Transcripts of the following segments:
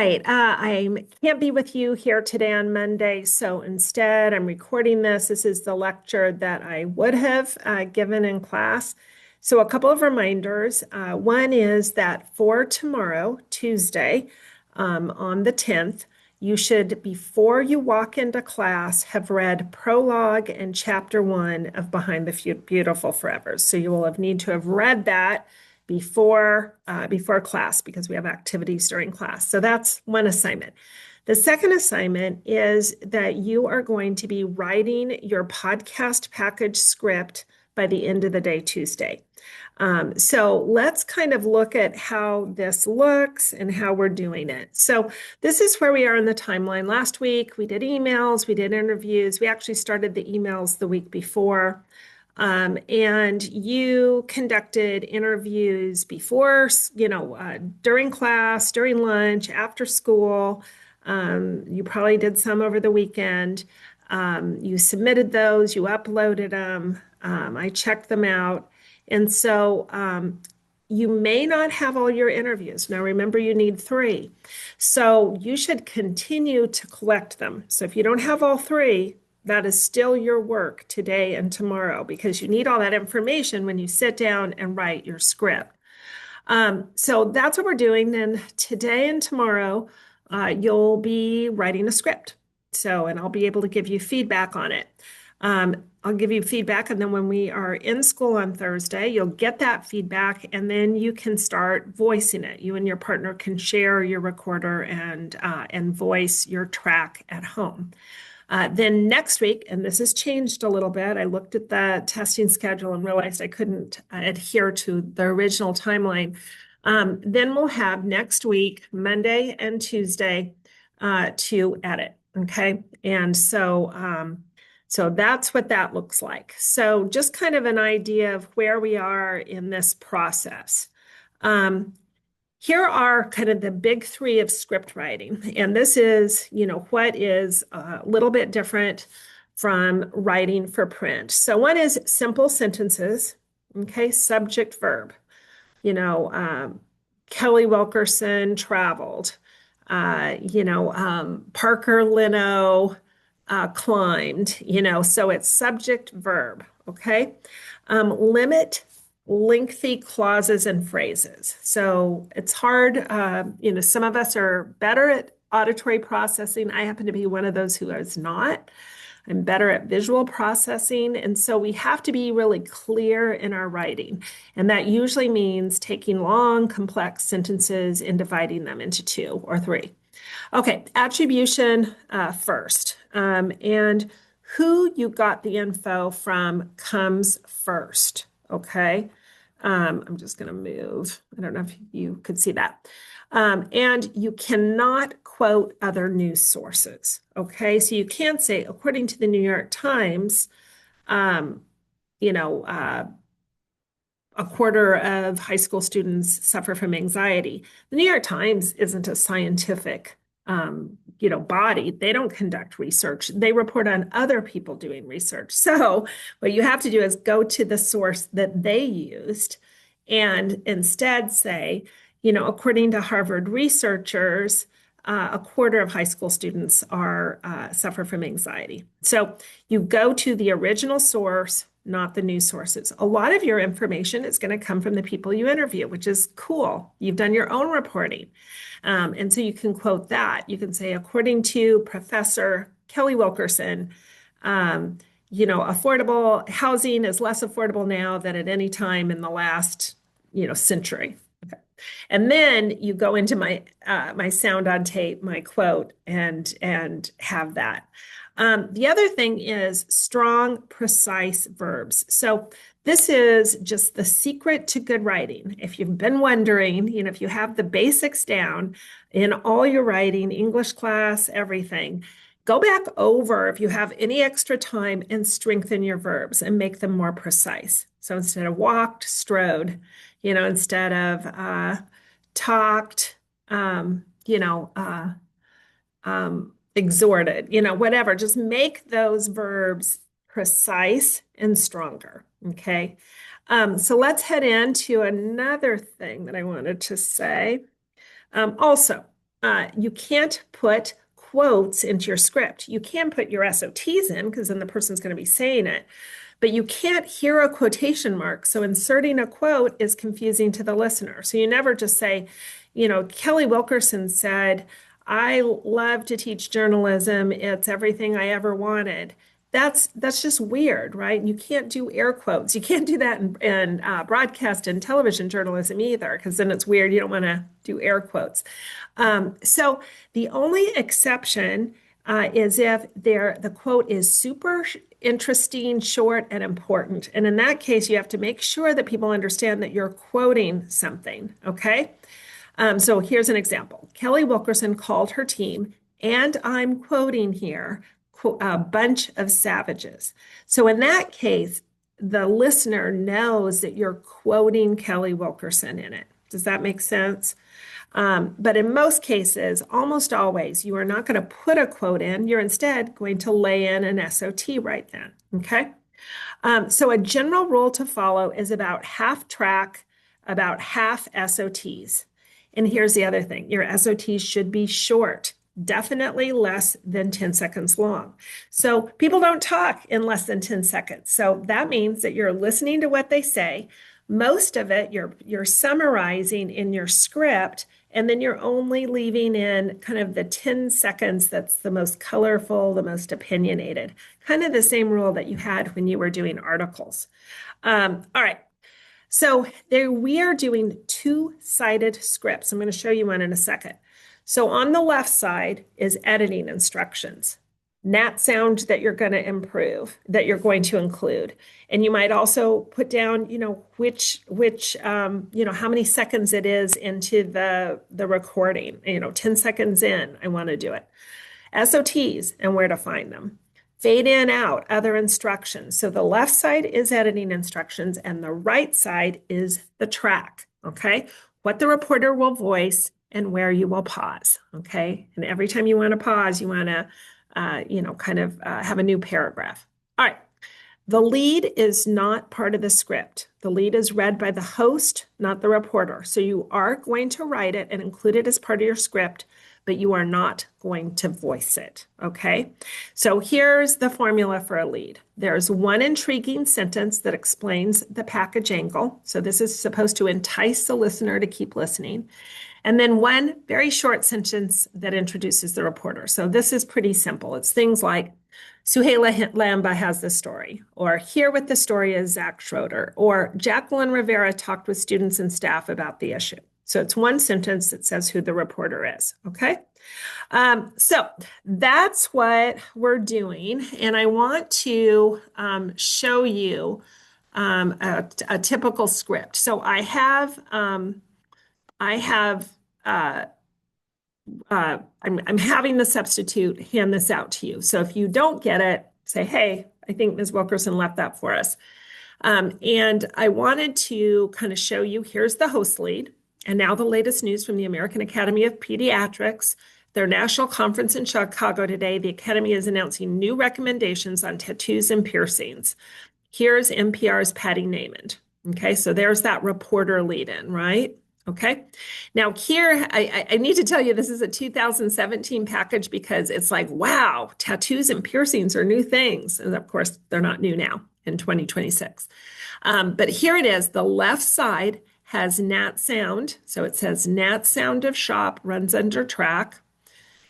right. I can't be with you here today on Monday, so instead I'm recording this. This is the lecture that I would have given in class. So a couple of reminders. One is that for tomorrow, Tuesday, on the 10th, you should, before you walk into class, have read prologue and chapter 1 of Behind the Beautiful Forever. So you will have need to have read that before class because we have activities during class. So that's one assignment. The second assignment is that you are going to be writing your podcast package script by the end of the day, Tuesday. So let's kind of look at how this looks and how we're doing it. So this is where we are in the timeline. Last week, we did emails, we did interviews. We actually started the emails the week before. And you conducted interviews before, during class, during lunch, after school. You probably did some over the weekend. You submitted those, you uploaded them. I checked them out. And so you may not have all your interviews. Now, remember, you need 3. So you should continue to collect them. So if you don't have all 3, that is still your work today and tomorrow because you need all that information when you sit down and write your script. So that's what we're doing. Then today and tomorrow, you'll be writing a script. And I'll be able to give you feedback on it. I'll give you feedback, and then when we are in school on Thursday, you'll get that feedback, and then you can start voicing it. You and your partner can share your recorder and voice your track at home. Then next week, and this has changed a little bit, I looked at the testing schedule and realized I couldn't adhere to the original timeline. Then we'll have next week, Monday and Tuesday, to edit. Okay. And so that's what that looks like. So just kind of an idea of where we are in this process. Here are kind of the big 3 of script writing. And this is, what is a little bit different from writing for print. So one is simple sentences, okay, subject, verb. Kelly Wilkerson traveled. Parker Leno climbed, so it's subject, verb, okay? Limit lengthy clauses and phrases. So it's hard. Some of us are better at auditory processing. I happen to be one of those who is not. I'm better at visual processing. And so we have to be really clear in our writing. And that usually means taking long, complex sentences and dividing them into 2 or 3. Okay, attribution first. And who you got the info from comes first. Okay. I'm just going to move. I don't know if you could see that. And you cannot quote other news sources. Okay. So you can't say, according to the New York Times, a quarter of high school students suffer from anxiety. The New York Times isn't a scientific body. They don't conduct research. They report on other people doing research. So what you have to do is go to the source that they used and instead say, according to Harvard researchers, a quarter of high school students suffer from anxiety. So you go to the original source, not the news sources. A lot of your information is going to come from the people you interview, which is cool. You've done your own reporting. And so you can quote that. You can say, according to Professor Kelly Wilkerson, affordable housing is less affordable now than at any time in the last, century. Okay. And then you go into my sound on tape, my quote, and have that. The other thing is strong, precise verbs. So this is just the secret to good writing. If you've been wondering, if you have the basics down in all your writing, English class, everything, go back over if you have any extra time and strengthen your verbs and make them more precise. So instead of walked, strode, instead of talked, exhorted, whatever, just make those verbs precise and stronger. Okay. So let's head into another thing that I wanted to say. Also, you can't put quotes into your script. You can put your SOTs in because then the person's going to be saying it, but you can't hear a quotation mark. So inserting a quote is confusing to the listener. So you never just say, Kelly Wilkerson said, I love to teach journalism. It's everything I ever wanted. That's just weird, right? You can't do air quotes. You can't do that in broadcast and television journalism either, because then it's weird. You don't want to do air quotes. So the only exception is if the quote is super interesting, short, and important. And in that case, you have to make sure that people understand that you're quoting something, okay? So here's an example. Kelly Wilkerson called her team, and I'm quoting here, a bunch of savages. So in that case, the listener knows that you're quoting Kelly Wilkerson in it. Does that make sense? But in most cases, almost always, you are not going to put a quote in. You're instead going to lay in an SOT right then. Okay. So a general rule to follow is about half track, about half SOTs. And here's the other thing. Your SOTs should be short, definitely less than 10 seconds long. So people don't talk in less than 10 seconds. So that means that you're listening to what they say. Most of it you're summarizing in your script, and then you're only leaving in kind of the 10 seconds that's the most colorful, the most opinionated, kind of the same rule that you had when you were doing articles. All right. So there we are doing two-sided scripts. I'm going to show you one in a second. So on the left side is editing instructions, nat sound that you're going to improve, that you're going to include. And you might also put down, which how many seconds it is into the recording, 10 seconds in, I want to do it. SOTs and where to find them. Fade in, out, other instructions. So the left side is editing instructions and the right side is the track, okay? What the reporter will voice and where you will pause, okay? And every time you want to pause, you want to, have a new paragraph. All right. The lead is not part of the script. The lead is read by the host, not the reporter. So you are going to write it and include it as part of your script, but you are not going to voice it, okay? So here's the formula for a lead. There's one intriguing sentence that explains the package angle. So this is supposed to entice the listener to keep listening. And then one very short sentence that introduces the reporter. So this is pretty simple. It's things like, Suhaila Lamba has this story, or here with the story is Zach Schroeder, or Jacqueline Rivera talked with students and staff about the issue. So it's one sentence that says who the reporter is, okay? So that's what we're doing. And I want to show you a typical script. So I'm having the substitute hand this out to you. So if you don't get it, say, hey, I think Ms. Wilkerson left that for us. And I wanted to kind of show you, here's the host lead. And now the latest news from the American Academy of Pediatrics. Their national conference in Chicago today, the Academy is announcing new recommendations on tattoos and piercings. Here's NPR's Patty Naiman. Okay, so there's that reporter lead in, right? Okay. Now here, I need to tell you, this is a 2017 package because it's like, wow, tattoos and piercings are new things. And of course, they're not new now in 2026. But here it is. The left side has nat sound. So it says nat sound of shop runs under track.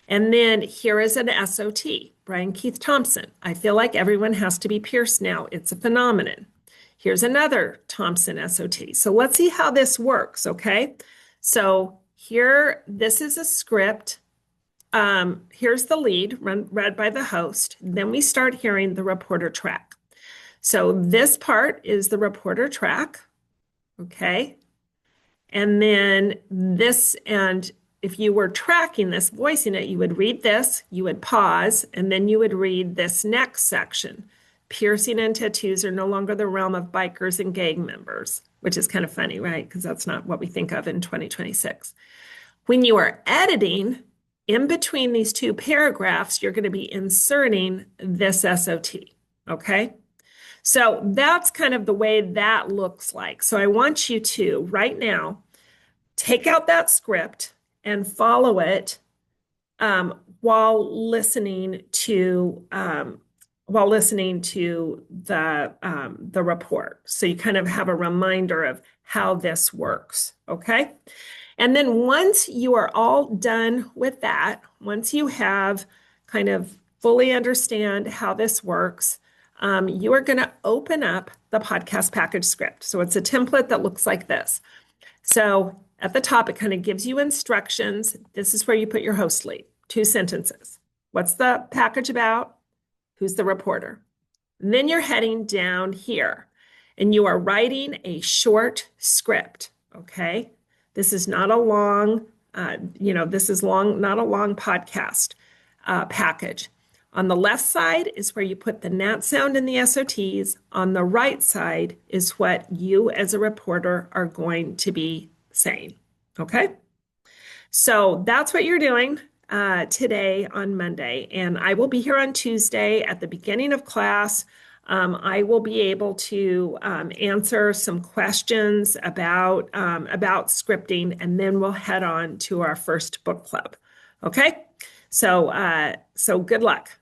And then here is an SOT, Brian Keith Thompson. I feel like everyone has to be pierced now. It's a phenomenon. Here's another Thompson SOT. So let's see how this works, okay? So here, this is a script. Here's the lead read by the host. Then we start hearing the reporter track. So this part is the reporter track, okay? And then this, and if you were tracking this, voicing it, you would read this, you would pause, and then you would read this next section. Piercing and tattoos are no longer the realm of bikers and gang members, which is kind of funny, right? Because that's not what we think of in 2026. When you are editing, in between these two paragraphs, you're going to be inserting this SOT, okay? So that's kind of the way that looks like. So I want you to, right now, take out that script and follow it while listening to the report. So you kind of have a reminder of how this works, okay? And then once you are all done with that, once you have kind of fully understand how this works, you are going to open up the podcast package script. So it's a template that looks like this. So at the top, it kind of gives you instructions. This is where you put your host lead, 2 sentences. What's the package about? Who's the reporter? And then you're heading down here and you are writing a short script, okay? This is not a long, not a long podcast package. On the left side is where you put the NAT sound and the SOTs. On the right side is what you as a reporter are going to be saying, okay? So that's what you're doing today on Monday. And I will be here on Tuesday at the beginning of class. I will be able to answer some questions about scripting, and then we'll head on to our first book club. Okay, so good luck.